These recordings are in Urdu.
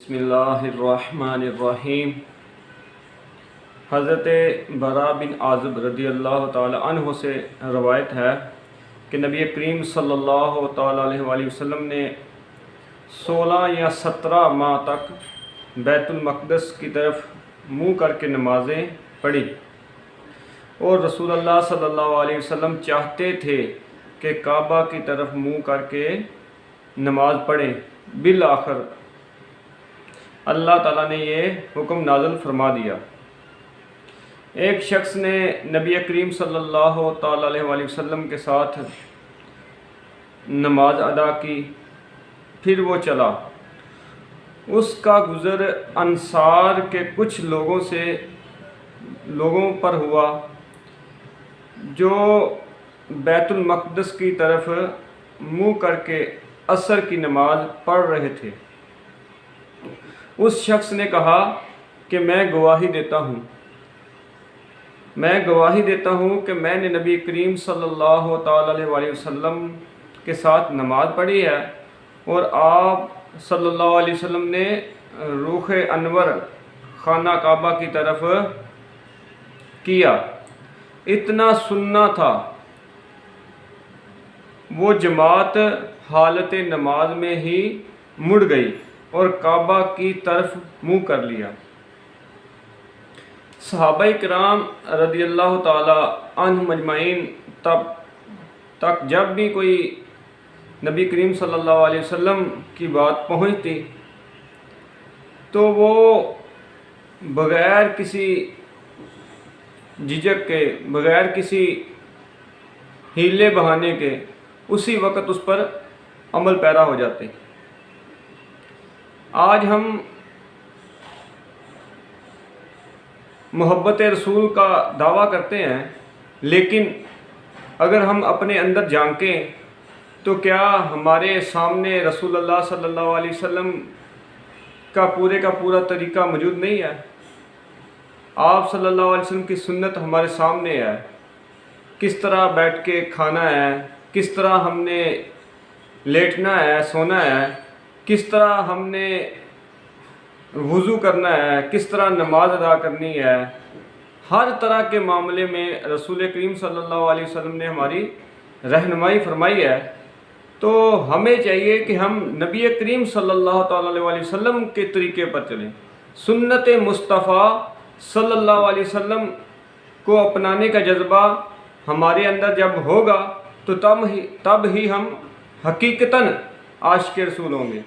بسم اللہ الرحمن الرحیم۔ حضرت برا بن عازب رضی اللہ تعالی عنہ سے روایت ہے کہ نبی کریم صلی اللہ تعالی علیہ وآلہ وسلم نے 16 یا 17 ماہ تک بیت المقدس کی طرف منہ کر کے نمازیں پڑھی، اور رسول اللہ صلی اللہ علیہ وسلم چاہتے تھے کہ کعبہ کی طرف منہ کر کے نماز پڑھیں۔ بالآخر اللہ تعالیٰ نے یہ حکم نازل فرما دیا۔ ایک شخص نے نبی کریم صلی اللہ تعالی علیہ وآلہ وسلم کے ساتھ نماز ادا کی، پھر وہ چلا۔ اس کا گزر انصار کے کچھ لوگوں پر ہوا جو بیت المقدس کی طرف منہ کر کے عصر کی نماز پڑھ رہے تھے۔ اس شخص نے کہا کہ میں گواہی دیتا ہوں کہ میں نے نبی کریم صلی اللہ تعالی علیہ وآلہ وسلم کے ساتھ نماز پڑھی ہے، اور آپ صلی اللہ علیہ وسلم نے رخ انور خانہ کعبہ کی طرف کیا۔ اتنا سننا تھا، وہ جماعت حالت نماز میں ہی مڑ گئی اور کعبہ کی طرف منہ کر لیا۔ صحابہ کرام رضی اللہ تعالی عنہم اجمعین تک جب بھی کوئی نبی کریم صلی اللہ علیہ وسلم کی بات پہنچتی تو وہ بغیر کسی جھجک کے، بغیر کسی ہیلے بہانے کے اسی وقت اس پر عمل پیرا ہو جاتے۔ آج ہم محبت رسول کا دعویٰ کرتے ہیں، لیکن اگر ہم اپنے اندر جھانکیں تو کیا ہمارے سامنے رسول اللہ صلی اللہ علیہ وسلم کا پورا طریقہ موجود نہیں ہے؟ آپ صلی اللہ علیہ وسلم کی سنت ہمارے سامنے ہے، کس طرح بیٹھ کے کھانا ہے، کس طرح ہم نے لیٹنا ہے، سونا ہے، کس طرح ہم نے وضو کرنا ہے، کس طرح نماز ادا کرنی ہے۔ ہر طرح کے معاملے میں رسول کریم صلی اللہ علیہ وسلم نے ہماری رہنمائی فرمائی ہے، تو ہمیں چاہیے کہ ہم نبی کریم صلی اللہ تعالی علیہ وسلم کے طریقے پر چلیں۔ سنت مصطفیٰ صلی اللہ علیہ وسلم کو اپنانے کا جذبہ ہمارے اندر جب ہوگا تو تب ہی ہم حقیقتاً عاشق رسول ہوں گے۔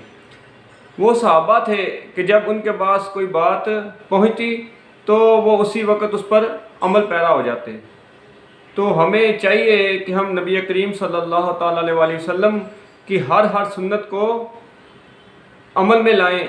وہ صحابہ تھے کہ جب ان کے پاس کوئی بات پہنچتی تو وہ اسی وقت اس پر عمل پیرا ہو جاتے۔ تو ہمیں چاہیے کہ ہم نبی کریم صلی اللہ تعالی علیہ وسلم کی ہر سنت کو عمل میں لائیں،